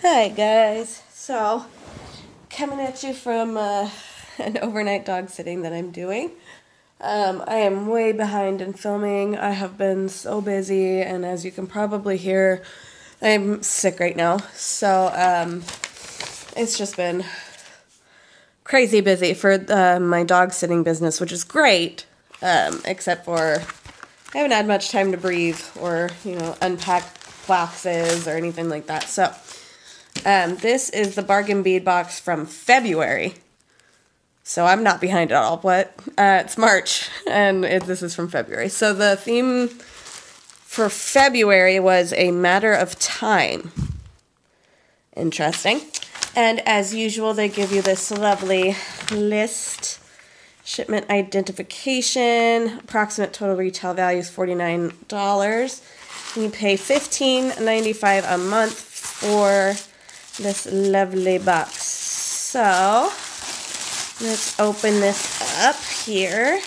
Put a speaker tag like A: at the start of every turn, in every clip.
A: Hi guys, so coming at you from an overnight dog sitting that I'm doing. I am way behind in filming. I have been so busy, and as you can probably hear, I'm sick right now. So it's just been crazy busy for my dog sitting business, which is great, except for I haven't had much time to breathe or, unpack boxes or anything like that. So this is the bargain bead box from February. So I'm not behind at all. It's March, and this is from February. So the theme for February was a matter of time. Interesting. And as usual, they give you this lovely list. Shipment identification. Approximate total retail value is $49. You pay $15.95 a month for this lovely box. So let's open this up here.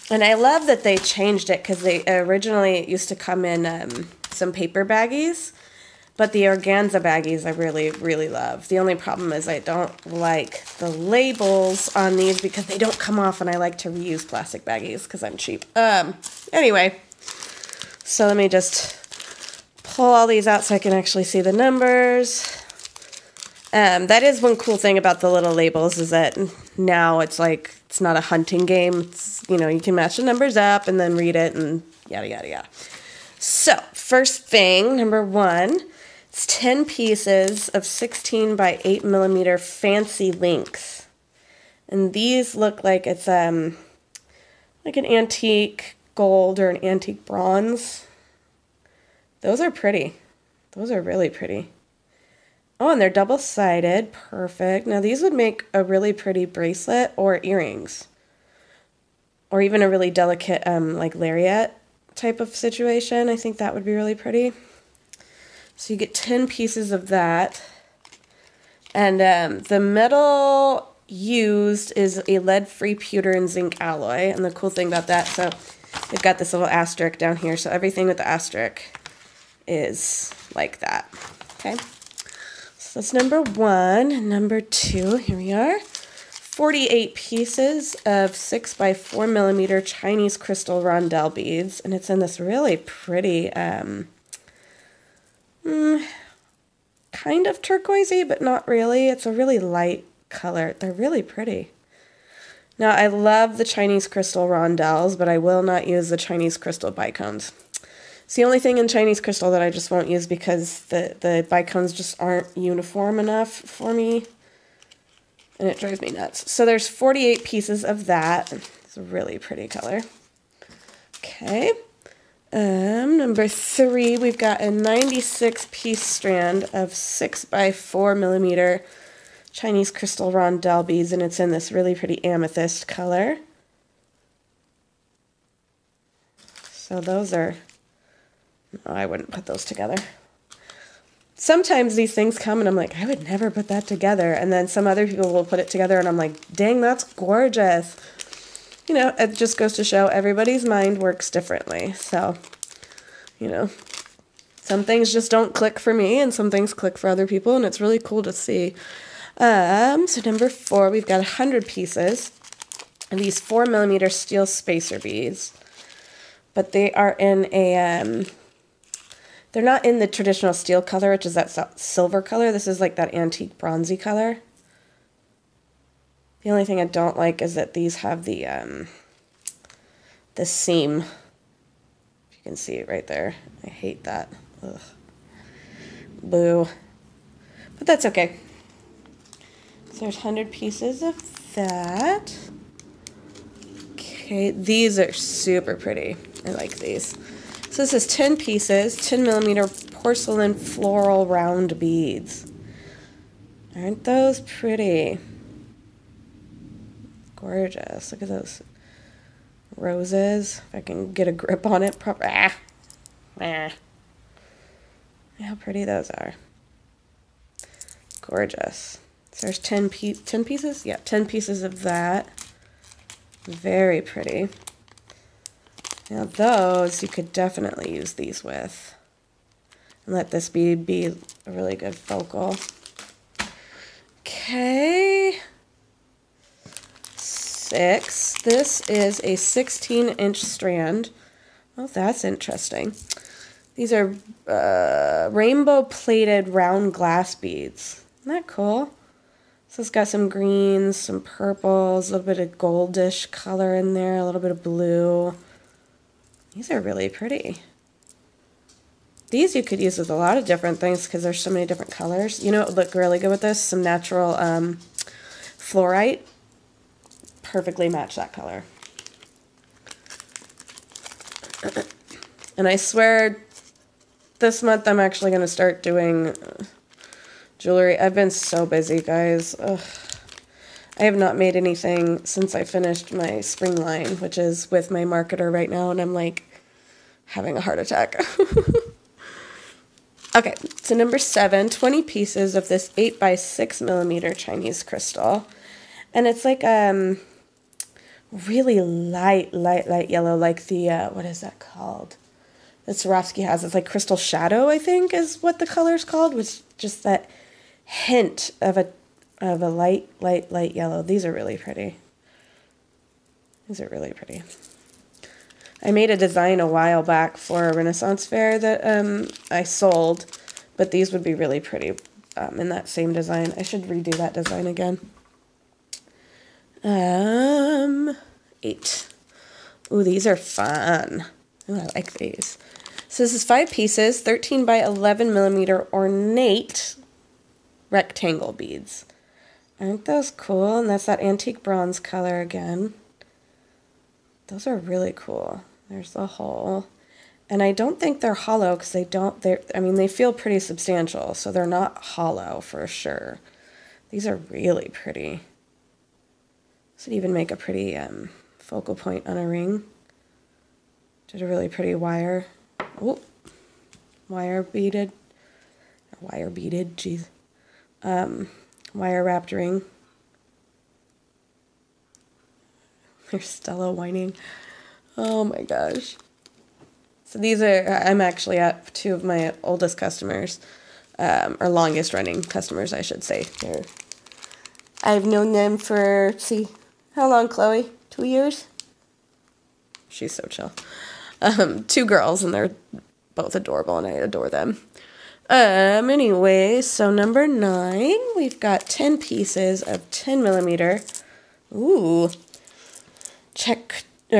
A: And I love that they changed it because they originally used to come in some paper baggies. But the organza baggies I really, really love. The only problem is I don't like the labels on these because they don't come off, and I like to reuse plastic baggies because I'm cheap. Anyway, so let me just pull all these out so I can actually see the numbers. That is one cool thing about the little labels is that now it's like, it's not a hunting game. It's, you can match the numbers up and then read it and yada, yada, yada. So, first thing, number one, it's 10 pieces of 16 by 8 millimeter fancy links. And these look like it's like an antique gold or an antique bronze. Those are pretty. Those are really pretty. Oh, and they're double-sided. Perfect. Now, these would make a really pretty bracelet or earrings. Or even a really delicate, like, lariat type of situation. I think that would be really pretty. So you get 10 pieces of that. And the metal used is a lead-free pewter and zinc alloy. And the cool thing about that, so they've got this little asterisk down here. So everything with the asterisk is like that. Okay. So that's number one. Number two, here we are. 48 pieces of 6 by 4 millimeter Chinese crystal rondelle beads. And it's in this really pretty, kind of turquoisey, but not really. It's a really light color. They're really pretty. Now, I love the Chinese crystal rondelles, but I will not use the Chinese crystal bicones. It's the only thing in Chinese crystal that I just won't use because the bicones just aren't uniform enough for me. And it drives me nuts. So there's 48 pieces of that. It's a really pretty color. Okay. Number three, we've got a 96 piece strand of 6 by 4 millimeter Chinese crystal rondelle beads, and it's in this really pretty amethyst color. So those are, no, I wouldn't put those together. Sometimes these things come and I'm like, I would never put that together. And then some other people will put it together and I'm like, dang, that's gorgeous. It just goes to show everybody's mind works differently. So, some things just don't click for me and some things click for other people, and it's really cool to see. So number four, we've got 100 pieces of these 4 millimeter steel spacer beads. But they are in a, they're not in the traditional steel color, which is that silver color. This is like that antique bronzy color. The only thing I don't like is that these have the seam. If you can see it right there. I hate that. Ugh. Boo. But that's okay. So there's 100 pieces of that. Okay, these are super pretty. I like these. So this is 10 pieces, 10 millimeter porcelain floral round beads. Aren't those pretty? Gorgeous. Look at those roses. If I can get a grip on it proper. How pretty those are. Gorgeous. So there's 10 pieces? Yeah, 10 pieces of that. Very pretty. Now those you could definitely use these with. And let this be a really good focal. Okay. 6. This is a 16-inch strand. Oh, that's interesting. These are rainbow-plated round glass beads. Isn't that cool? So it's got some greens, some purples, a little bit of goldish color in there, a little bit of blue. These are really pretty. These you could use with a lot of different things because there's so many different colors. You know what would look really good with this? Some natural fluorite. Perfectly match that color. And I swear this month I'm actually going to start doing jewelry. I've been so busy, guys. Ugh. I have not made anything since I finished my spring line, which is with my marketer right now, and I'm like having a heart attack. Okay, so number 7, 20 pieces of this 8 by 6 millimeter Chinese crystal. And it's like really light yellow, like the, what is that called? That Swarovski has. It's like crystal shadow, I think, is what the color's called, with just that hint of a light yellow. These are really pretty. These are really pretty. I made a design a while back for a Renaissance fair that I sold, but these would be really pretty in that same design. I should redo that design again. 8. Ooh, these are fun. Ooh, I like these. So this is 5 pieces, 13 by 11 millimeter ornate rectangle beads. Aren't those cool? And that's that antique bronze color again. Those are really cool. There's the hole. And I don't think they're hollow because I mean, they feel pretty substantial, so they're not hollow for sure. These are really pretty. This would even make a pretty focal point on a ring. Did a really pretty wire. Oh, wire beaded. Jeez. Wire wrapped ring. There's Stella whining. Oh my gosh. So these are, I'm actually at 2 of my oldest customers, or longest running customers, I should say. I've known them for, let's see, how long, Chloe? 2 years? She's so chill. 2 girls, and they're both adorable, and I adore them. Anyway, so number 9, we've got 10 pieces of 10 millimeter. Ooh.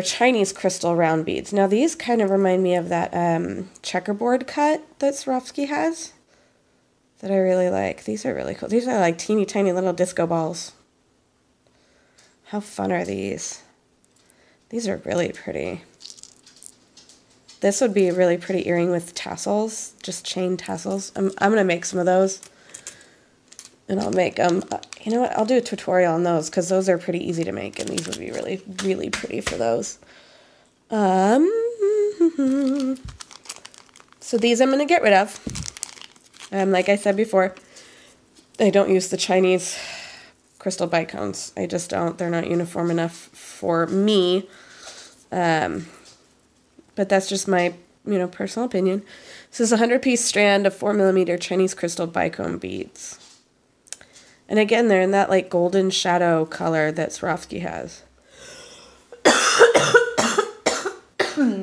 A: Chinese crystal round beads. Now these kind of remind me of that checkerboard cut that Swarovski has that I really like. These are really cool. These are like teeny tiny little disco balls. How fun are these? These are really pretty. This would be a really pretty earring with tassels, just chain tassels. I'm going to make some of those. And I'll make them, you know what, I'll do a tutorial on those because those are pretty easy to make, and these would be really, really pretty for those. So these I'm going to get rid of. Like I said before, I don't use the Chinese crystal bicones. I just don't. They're not uniform enough for me. But that's just my, personal opinion. This is a 100-piece strand of 4 millimeter Chinese crystal bicone beads. And again, they're in that like golden shadow color that Swarovski has.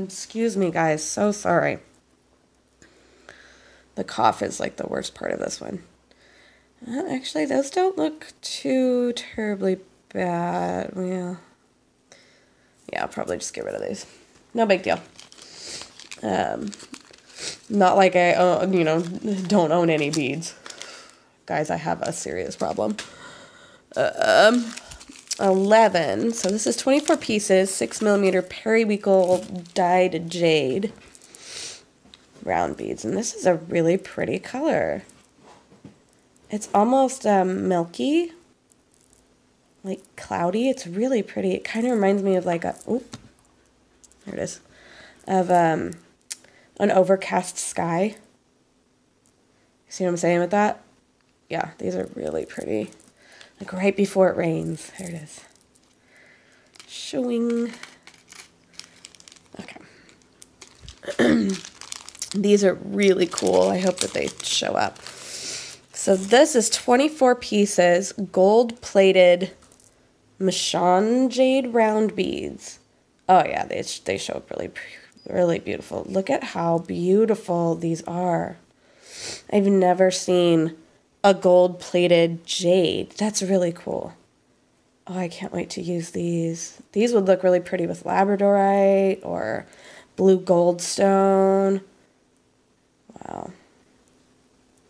A: Excuse me, guys. So sorry. The cough is like the worst part of this one. Actually, those don't look too terribly bad. Well, yeah, I'll probably just get rid of these. No big deal. Not like I, don't own any beads. Guys, I have a serious problem. 11. So this is 24 pieces, 6 millimeter periwinkle dyed jade round beads. And this is a really pretty color. It's almost milky, like cloudy. It's really pretty. It kind of reminds me of like a, oop, there it is, of an overcast sky. See what I'm saying with that? Yeah, these are really pretty. Like right before it rains. There it is. Showing. Okay. These are really cool. I hope that they show up. So this is 24 pieces, gold-plated Machan Jade round beads. Oh yeah, they show up really, really beautiful. Look at how beautiful these are. I've never seen a gold-plated jade. That's really cool. Oh, I can't wait to use these. These would look really pretty with labradorite or blue goldstone. Wow.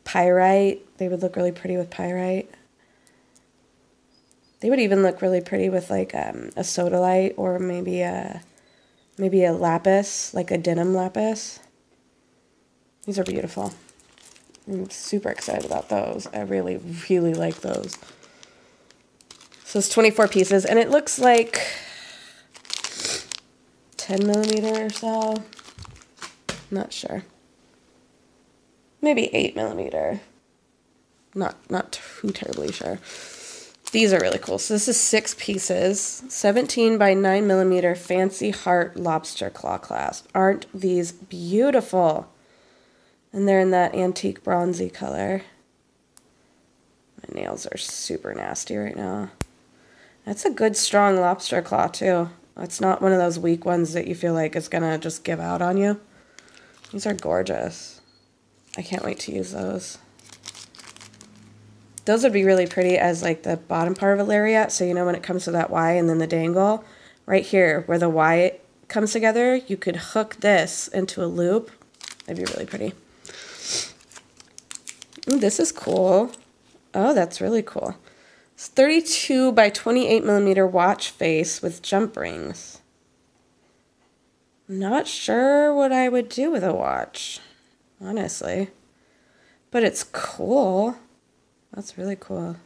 A: Pyrite. They would look really pretty with pyrite. They would even look really pretty with like a sodalite or maybe a lapis, like a denim lapis. These are beautiful. I'm super excited about those. I really, really like those. So it's 24 pieces, and it looks like 10 millimeter or so. Not sure. Maybe 8 millimeter. Not too terribly sure. These are really cool. So this is 6 pieces, 17 by 9 millimeter fancy heart lobster claw clasp. Aren't these beautiful? And they're in that antique bronzy color. My nails are super nasty right now. That's a good strong lobster claw too. It's not one of those weak ones that you feel like it's gonna just give out on you. These are gorgeous. I can't wait to use those. Those would be really pretty as like the bottom part of a lariat. So you know when it comes to that Y and then the dangle, right here where the Y comes together, you could hook this into a loop. That'd be really pretty. Ooh, this is cool. Oh, that's really cool. It's 32 by 28 millimeter watch face with jump rings. Not sure what I would do with a watch, honestly. But it's cool. That's really cool.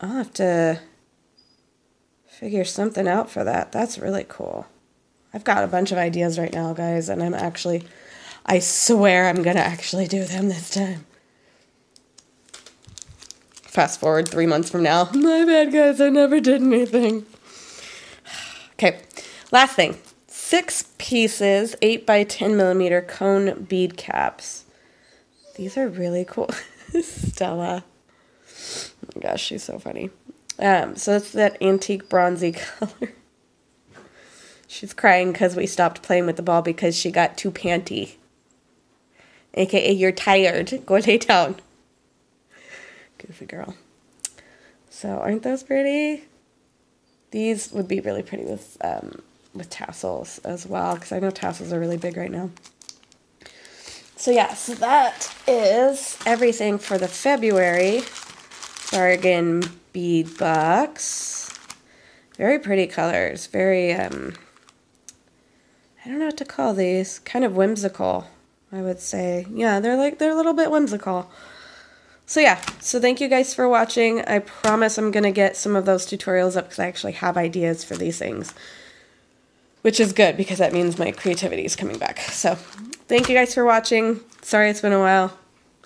A: I'll have to figure something out for that. That's really cool. I've got a bunch of ideas right now, guys, and I swear I'm going to actually do them this time. Fast forward 3 months from now. My bad, guys, I never did anything. Okay, last thing. 6 pieces, 8 by 10 millimeter cone bead caps. These are really cool. Stella. Oh my gosh, she's so funny. So it's that antique bronzy color. She's crying because we stopped playing with the ball because she got too panty. AKA, you're tired. Go lay down. Goofy girl. So aren't those pretty? These would be really pretty with tassels as well, because I know tassels are really big right now. So yeah, so that is everything for the February bargain bead box. Very pretty colors. Very, I don't know what to call these. Kind of whimsical, I would say. Yeah, they're a little bit whimsical. So yeah, so thank you guys for watching. I promise I'm going to get some of those tutorials up because I actually have ideas for these things. Which is good because that means my creativity is coming back. So thank you guys for watching. Sorry it's been a while.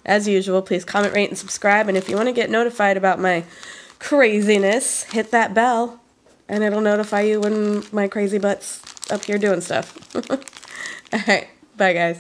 A: As usual, please comment, rate, and subscribe. And if you want to get notified about my craziness, hit that bell. And it'll notify you when my crazy butt's up here doing stuff. All right. Bye, guys.